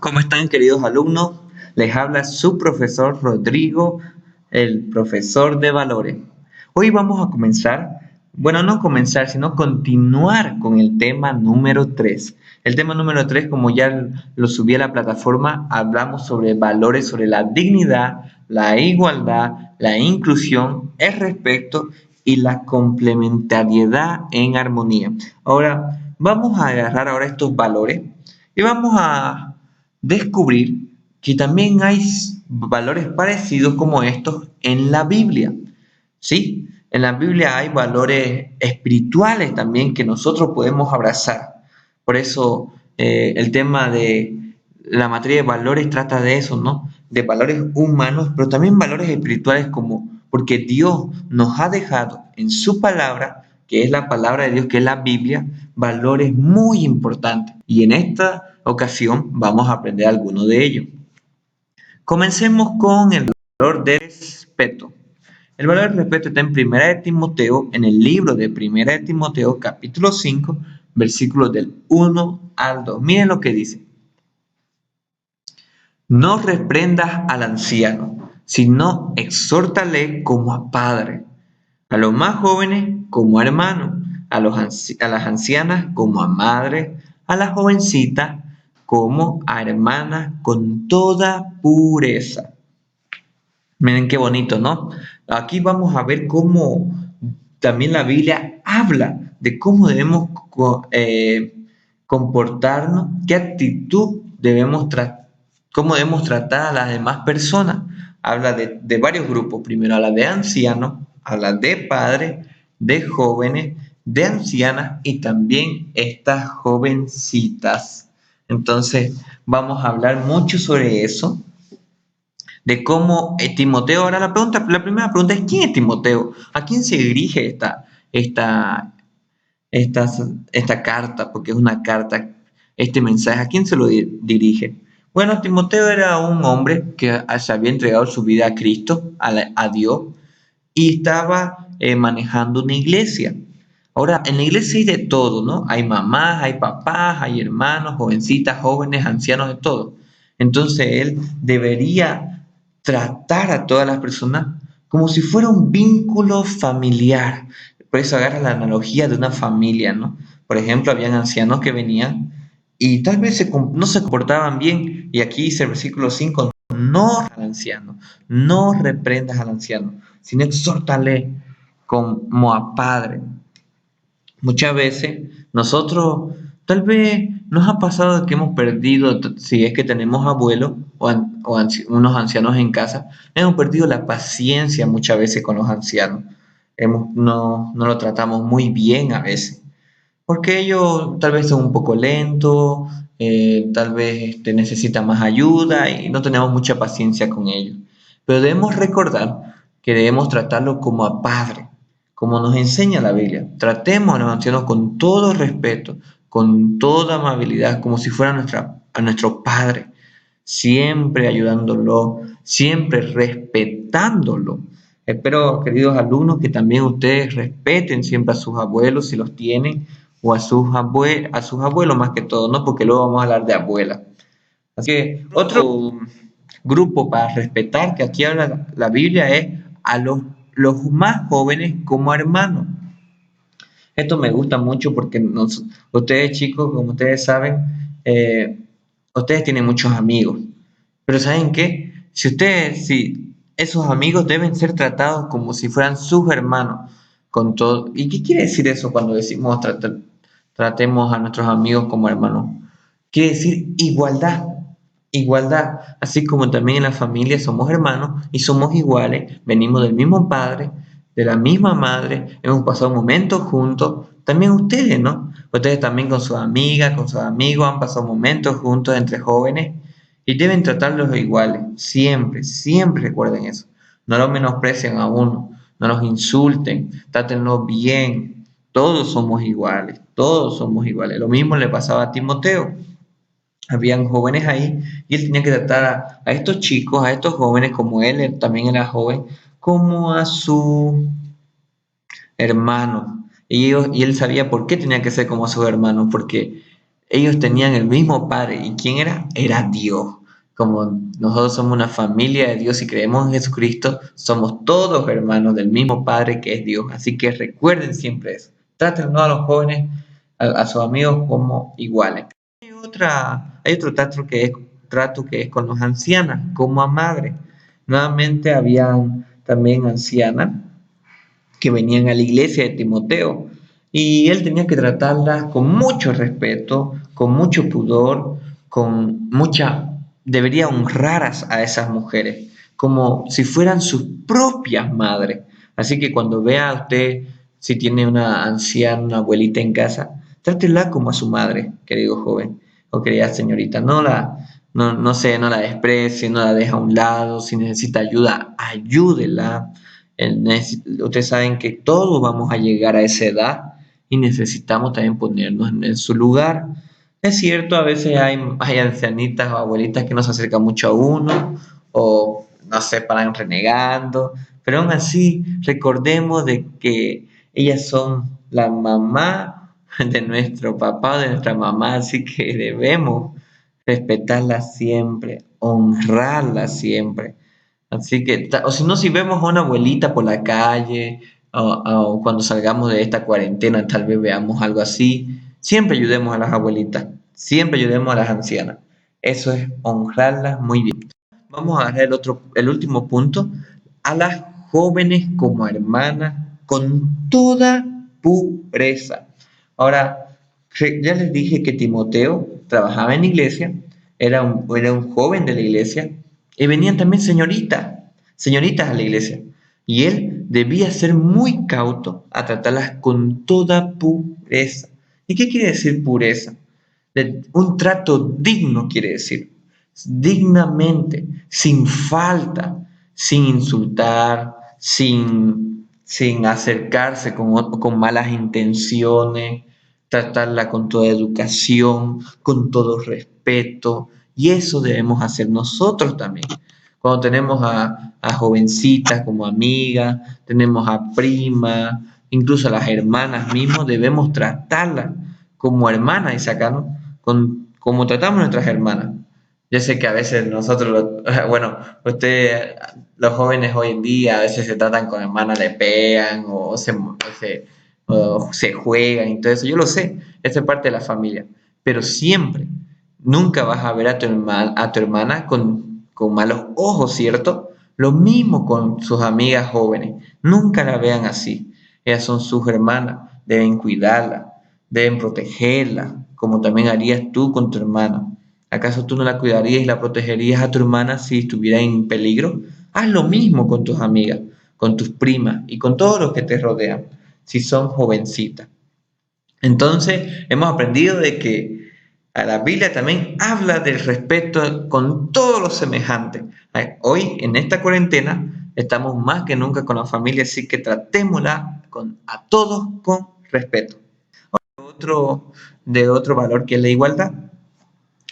¿Cómo están, queridos alumnos? Les habla su profesor Rodrigo, el profesor de valores. Hoy vamos a no comenzar, sino continuar con el tema número 3. El tema número 3, como ya lo subí a la plataforma, hablamos sobre valores, sobre la dignidad, la igualdad, la inclusión, el respeto y la complementariedad en armonía. Ahora, vamos a agarrar ahora estos valores y vamos a descubrir que también hay valores parecidos como estos en la Biblia. Sí, en la Biblia hay valores espirituales también que nosotros podemos abrazar. Por eso el tema de la materia de valores trata de eso, ¿no? De valores humanos, pero también valores espirituales porque Dios nos ha dejado en su palabra, que es la palabra de Dios, que es la Biblia, valores muy importantes. Y en esta ocasión vamos a aprender algunos de ellos. Comencemos con el valor del respeto. El valor del respeto está en Primera de Timoteo, en el libro de Primera de Timoteo, capítulo 5, versículos del 1 al 2. Miren lo que dice. No reprendas al anciano, sino exhórtale como a padre, a los más jóvenes como a hermanos, a las ancianas como a madres, a las jovencitas como a hermanas con toda pureza. Miren qué bonito, ¿no? Aquí vamos a ver cómo también la Biblia habla de cómo debemos comportarnos, qué actitud cómo debemos tratar a las demás personas. Habla de varios grupos. Primero habla de ancianos, habla de padres, de jóvenes, de ancianas y también estas jovencitas. Entonces, vamos a hablar mucho sobre eso de cómo Timoteo, ahora la primera pregunta es ¿quién es Timoteo? ¿A quién se dirige esta, esta, esta carta? Porque es una carta, este mensaje, ¿a quién se lo dirige? Bueno, Timoteo era un hombre que se había entregado su vida a Cristo, a Dios, y estaba manejando una iglesia. Ahora, en la iglesia hay de todo, ¿no? Hay mamás, hay papás, hay hermanos, jovencitas, jóvenes, ancianos, de todo. Entonces, él debería tratar a todas las personas como si fuera un vínculo familiar. Por eso agarra la analogía de una familia, ¿no? Por ejemplo, habían ancianos que venían y tal vez no se comportaban bien. Y aquí dice el versículo 5: no al anciano, no reprendas al anciano, sino exhórtale como a padre. Muchas veces nosotros, tal vez nos ha pasado que hemos perdido, si es que tenemos abuelos o unos ancianos en casa, hemos perdido la paciencia muchas veces con los ancianos. No lo tratamos muy bien a veces, porque ellos tal vez son un poco lentos, tal vez necesitan más ayuda y no tenemos mucha paciencia con ellos. Pero debemos recordar que debemos tratarlo como a padre, como nos enseña la Biblia. Tratemos a los ancianos con todo respeto, con toda amabilidad, como si fuera a nuestro padre, siempre ayudándolo, siempre respetándolo. Espero, queridos alumnos, que también ustedes respeten siempre a sus abuelos si los tienen, o a sus abuelos más que todo, ¿no? Porque luego vamos a hablar de abuelas. Así que otro grupo para respetar que aquí habla la Biblia es a los más jóvenes como hermanos. Esto me gusta mucho porque ustedes chicos, como ustedes saben, ustedes tienen muchos amigos. Pero ¿saben qué? Si esos amigos deben ser tratados como si fueran sus hermanos, con todo. ¿Y qué quiere decir eso cuando decimos tratemos a nuestros amigos como hermanos? Quiere decir igualdad, igualdad, así como también en la familia somos hermanos y somos iguales, venimos del mismo padre, de la misma madre, hemos pasado momentos juntos, también ustedes, ¿no? Ustedes también con sus amigas, con sus amigos han pasado momentos juntos entre jóvenes y deben tratarlos iguales, siempre, siempre recuerden eso. No los menosprecien a uno, no los insulten, trátenlos bien, todos somos iguales, todos somos iguales. Lo mismo le pasaba a Timoteo. Habían jóvenes ahí y él tenía que tratar a estos chicos, a estos jóvenes, como él también era joven, como a su hermano. Y él sabía por qué tenía que ser como a sus hermanos, porque Ellos tenían el mismo Padre. ¿Y quién era? Era Dios. Como nosotros somos una familia de Dios y creemos en Jesucristo, somos todos hermanos del mismo Padre que es Dios. Así que recuerden siempre eso. Traten a los jóvenes, a sus amigos como iguales. Hay otro trato que es con los ancianas, como a madre. Nuevamente habían también ancianas que venían a la iglesia de Timoteo y él tenía que tratarlas con mucho respeto, con mucho pudor, debería honrar a esas mujeres como si fueran sus propias madres. Así que cuando vea usted si tiene una anciana, una abuelita en casa, trátela como a su madre, querido joven o querida señorita. No la desprecie, no la deje a un lado. Si necesita ayuda, ayúdela. Ustedes saben que todos vamos a llegar a esa edad y necesitamos también ponernos en su lugar. Es cierto, a veces hay ancianitas o abuelitas que no se acercan mucho a uno o no se paran renegando, pero aún así recordemos de que ellas son la mamá de nuestro papá o de nuestra mamá, así que debemos respetarlas siempre, honrarlas siempre. Así que, o si no, si vemos a una abuelita por la calle o cuando salgamos de esta cuarentena, tal vez veamos algo así, siempre ayudemos a las abuelitas, siempre ayudemos a las ancianas. Eso es honrarlas muy bien. Vamos a agarrar el último punto, a las jóvenes como hermanas con toda pureza. Ahora, ya les dije que Timoteo trabajaba en la iglesia, era un joven de la iglesia, y venían también señoritas a la iglesia. Y él debía ser muy cauto a tratarlas con toda pureza. ¿Y qué quiere decir pureza? Un trato digno quiere decir, dignamente, sin falta, sin insultar, sin acercarse con malas intenciones, tratarla con toda educación, con todo respeto, y eso debemos hacer nosotros también. Cuando tenemos a jovencitas como amigas, tenemos a primas, incluso a las hermanas mismos, debemos tratarlas como hermanas y sacarnos como tratamos a nuestras hermanas. Yo sé que a veces bueno, los jóvenes hoy en día a veces se tratan con hermanas, le pegan o se juegan y todo eso. Yo lo sé, eso es parte de la familia. Pero siempre, nunca vas a ver a tu hermana con malos ojos, ¿cierto? Lo mismo con sus amigas jóvenes. Nunca la vean así. Ellas son sus hermanas, deben cuidarla, deben protegerla, como también harías tú con tu hermana. ¿Acaso tú no la cuidarías y la protegerías a tu hermana si estuviera en peligro? Haz lo mismo con tus amigas, con tus primas y con todos los que te rodean, si son jovencitas. Entonces, hemos aprendido de que a la Biblia también habla del respeto con todos los semejantes. Hoy, en esta cuarentena, estamos más que nunca con la familia, así que tratémosla a todos con respeto. De otro valor que es la igualdad.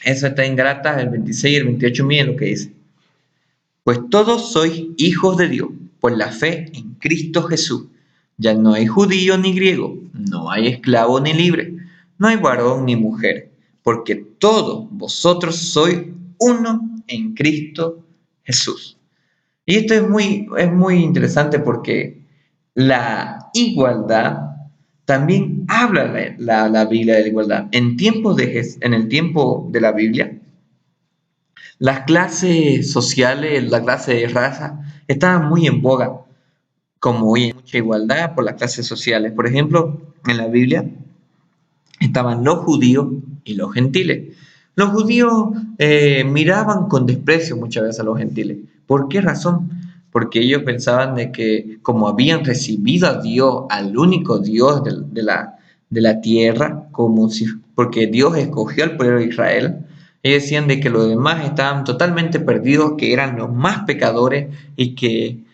Eso está en Gálatas, el 26 y el 28, miren lo que dice. Pues todos sois hijos de Dios por la fe en Cristo Jesús. Ya no hay judío ni griego, no hay esclavo ni libre, no hay varón ni mujer, porque todos vosotros sois uno en Cristo Jesús. Y esto es muy interesante porque la igualdad también habla la Biblia de la igualdad. En el tiempo de la Biblia, las clases sociales, la clase de raza, estaban muy en boga, como hoy hay mucha igualdad por las clases sociales. Por ejemplo, en la Biblia estaban los judíos y los gentiles. Los judíos miraban con desprecio muchas veces a los gentiles. ¿Por qué razón? Porque ellos pensaban de que como habían recibido a Dios, al único Dios de la tierra, porque Dios escogió al pueblo de Israel, ellos decían de que los demás estaban totalmente perdidos, que eran los más pecadores y que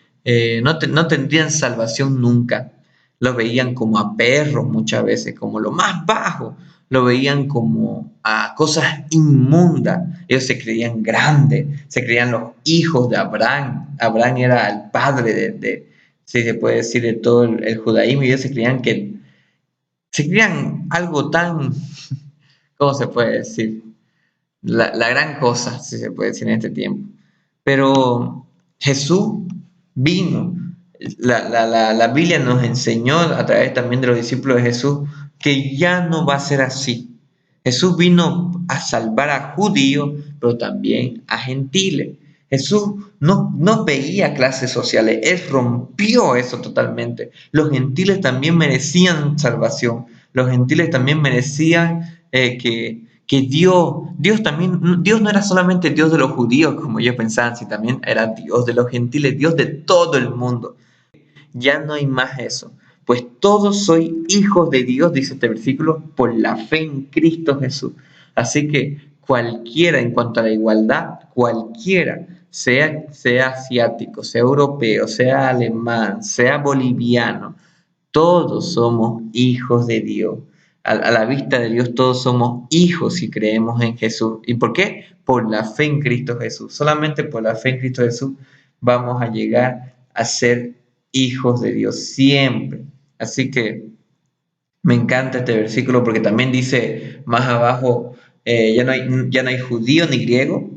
no tendrían salvación nunca. Los veían como a perros muchas veces, como lo más bajo, lo veían como a cosas inmundas. Ellos se creían grandes, se creían los hijos de Abraham. Abraham era el padre si se puede decir, de todo el judaísmo, y ellos se creían algo tan, ¿cómo se puede decir? La gran cosa, si se puede decir en este tiempo. Pero Jesús vino. La Biblia nos enseñó a través también de los discípulos de Jesús que ya no va a ser así. Jesús vino a salvar a judíos, pero también a gentiles. Jesús no veía clases sociales, Él rompió eso totalmente. Los gentiles también merecían salvación, los gentiles también merecían que Dios también, Dios no era solamente Dios de los judíos, como ellos pensaban, sino también era Dios de los gentiles, Dios de todo el mundo. Ya no hay más eso. Pues todos sois hijos de Dios, dice este versículo, por la fe en Cristo Jesús. Así que cualquiera, en cuanto a la igualdad, cualquiera, sea asiático, sea europeo, sea alemán, sea boliviano, todos somos hijos de Dios. A la vista de Dios todos somos hijos si creemos en Jesús. ¿Y por qué? Por la fe en Cristo Jesús. Solamente por la fe en Cristo Jesús vamos a llegar a ser hijos de Dios siempre. Así que me encanta este versículo porque también dice más abajo, ya no hay judío ni griego,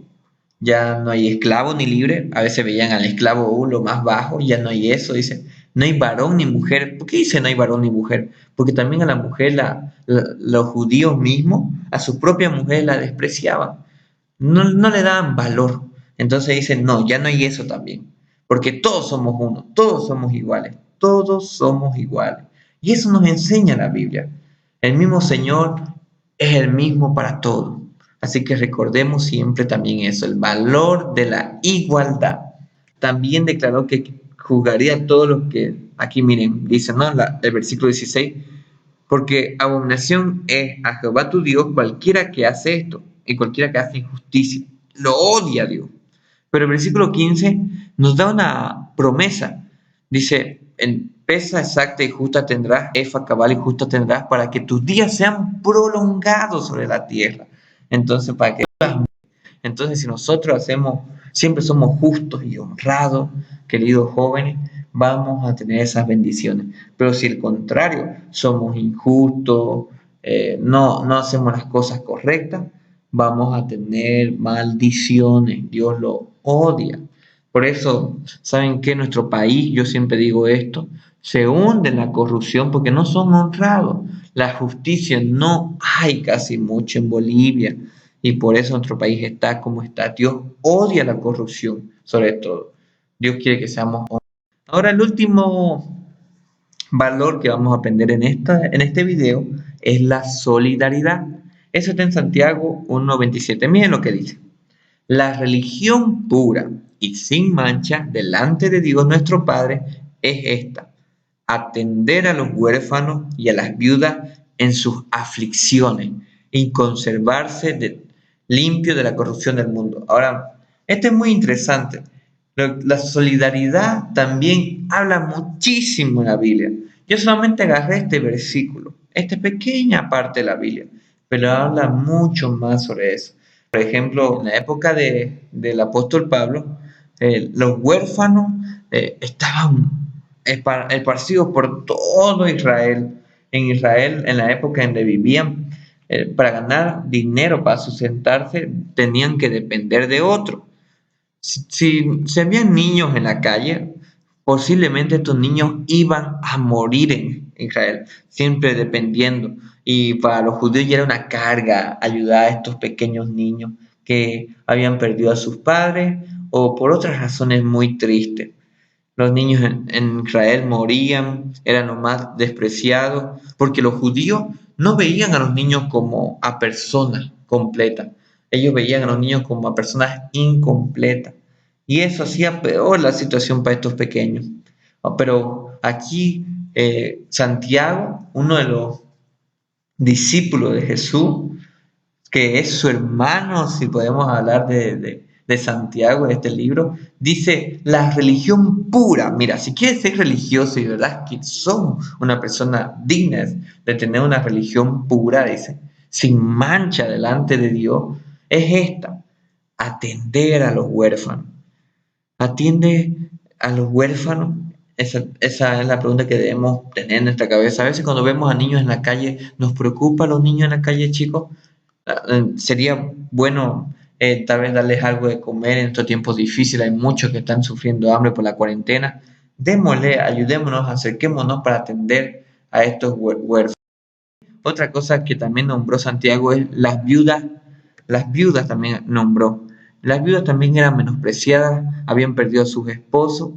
ya no hay esclavo ni libre. A veces veían al esclavo lo más bajo, ya no hay eso, dice. No hay varón ni mujer. ¿Por qué dice no hay varón ni mujer? Porque también a la mujer, los judíos mismos, a su propia mujer la despreciaban. No le daban valor. Entonces dicen, no, ya no hay eso también. Porque todos somos uno, todos somos iguales, todos somos iguales. Y eso nos enseña la Biblia. El mismo Señor es el mismo para todos. Así que recordemos siempre también eso, el valor de la igualdad. También declaró que juzgaría a todos los que, aquí miren, dice, ¿no? El versículo 16, porque abominación es a Jehová tu Dios cualquiera que hace esto y cualquiera que hace injusticia. Lo odia Dios. Pero el versículo 15 nos da una promesa. Dice, en pesa exacta y justa tendrás, efa cabal y justa tendrás, para que tus días sean prolongados sobre la tierra. Entonces, si nosotros siempre somos justos y honrados, queridos jóvenes, vamos a tener esas bendiciones. Pero si al contrario, somos injustos, no hacemos las cosas correctas, vamos a tener maldiciones. Dios lo odia. Por eso, ¿saben qué? Nuestro país, yo siempre digo esto, se hunde en la corrupción porque no son honrados. La justicia no hay casi mucho en Bolivia y por eso nuestro país está como está. Dios odia la corrupción, sobre todo. Dios quiere que seamos honestos. Ahora, el último valor que vamos a aprender en este video es la solidaridad. Eso está en Santiago 1:27. Miren lo que dice. La religión pura y sin mancha delante de Dios nuestro Padre es esta: atender a los huérfanos y a las viudas en sus aflicciones y conservarse limpio de la corrupción del mundo. Ahora, esto es muy interesante. La solidaridad también habla muchísimo en la Biblia. Yo solamente agarré este versículo, esta pequeña parte de la Biblia, pero habla mucho más sobre eso. Por ejemplo, en la época del apóstol Pablo, los huérfanos estaban esparcidos por todo Israel. En Israel, en la época en que vivían, para ganar dinero, para sustentarse, tenían que depender de otro. Si habían niños en la calle, posiblemente estos niños iban a morir en Israel, siempre dependiendo. Y para los judíos ya era una carga ayudar a estos pequeños niños que habían perdido a sus padres o por otras razones muy tristes. Los niños en Israel morían, eran los más despreciados, porque los judíos no veían a los niños como a personas completas. Ellos veían a los niños como a personas incompletas. Y eso hacía peor la situación para estos pequeños. Pero aquí Santiago, uno de los discípulos de Jesús, que es su hermano, si podemos hablar de Santiago en este libro, dice la religión pura. Mira, si quieres ser religioso y verdad que son una persona digna de tener una religión pura, dice, sin mancha delante de Dios, es esta: atender a los huérfanos. Atiende a los huérfanos. Esa es la pregunta que debemos tener en nuestra cabeza. A veces cuando vemos a niños en la calle, ¿nos preocupa a los niños en la calle, chicos? Sería bueno tal vez darles algo de comer en estos tiempos difíciles. Hay muchos que están sufriendo hambre por la cuarentena. Démosle, ayudémonos, acerquémonos para atender a estos huérfanos. Otra cosa que también nombró Santiago es las viudas. Las viudas también nombró. Las viudas también eran menospreciadas, habían perdido a sus esposos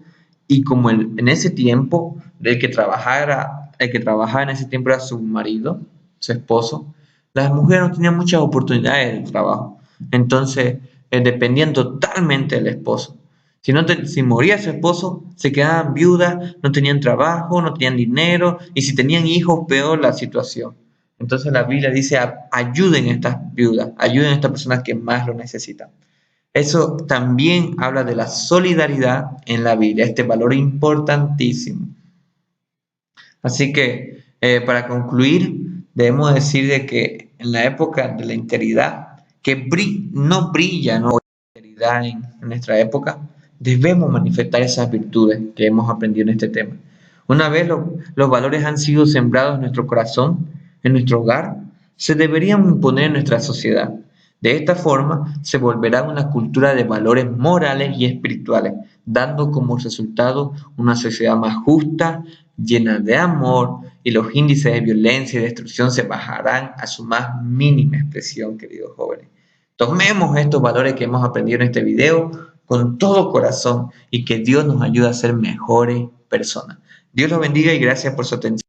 y como en ese tiempo el que trabajara en ese tiempo era su marido, su esposo, las mujeres no tenían muchas oportunidades de trabajo. Entonces dependían totalmente del esposo. Si moría su esposo, se quedaban viudas, no tenían trabajo, no tenían dinero, y si tenían hijos, peor la situación. Entonces la Biblia dice, ayuden a estas viudas, ayuden a estas personas que más lo necesitan. Eso también habla de la solidaridad en la Biblia, este valor importantísimo. Así que, para concluir, debemos decir de que en la época de la integridad, que no brilla, ¿no? La integridad en nuestra época, debemos manifestar esas virtudes que hemos aprendido en este tema. Una vez los valores han sido sembrados en nuestro corazón, en nuestro hogar, se deberían imponer en nuestra sociedad. De esta forma, se volverá una cultura de valores morales y espirituales, dando como resultado una sociedad más justa, llena de amor, y los índices de violencia y destrucción se bajarán a su más mínima expresión, queridos jóvenes. Tomemos estos valores que hemos aprendido en este video con todo corazón y que Dios nos ayude a ser mejores personas. Dios los bendiga y gracias por su atención.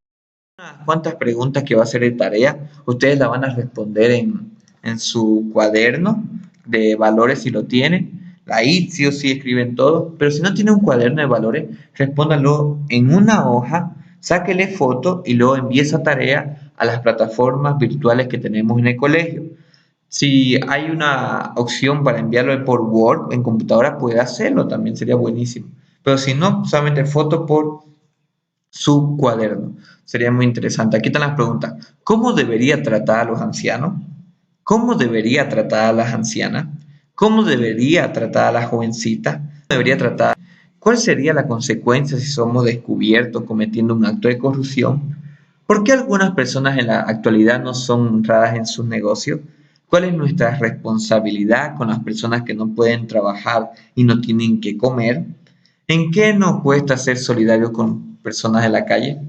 Unas cuantas preguntas que va a ser de tarea, ustedes la van a responder en su cuaderno de valores si lo tienen. Ahí sí o sí escriben todo, pero si no tienen un cuaderno de valores, respóndanlo en una hoja, sáquele foto y luego envíe esa tarea a las plataformas virtuales que tenemos en el colegio. Si hay una opción para enviarlo por Word en computadora, puede hacerlo, también sería buenísimo. Pero si no, solamente foto por su cuaderno. Sería muy interesante. Aquí están las preguntas. ¿Cómo debería tratar a los ancianos? ¿Cómo debería tratar a las ancianas? ¿Cómo debería tratar a la jovencita? ¿Cómo debería tratar? ¿Cuál sería la consecuencia si somos descubiertos cometiendo un acto de corrupción? ¿Por qué algunas personas en la actualidad no son honradas en sus negocios? ¿Cuál es nuestra responsabilidad con las personas que no pueden trabajar y no tienen que comer? ¿En qué nos cuesta ser solidarios con personas de la calle?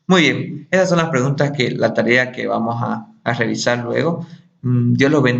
Muy bien, esas son las preguntas la tarea que vamos a revisar luego. Dios los bendiga.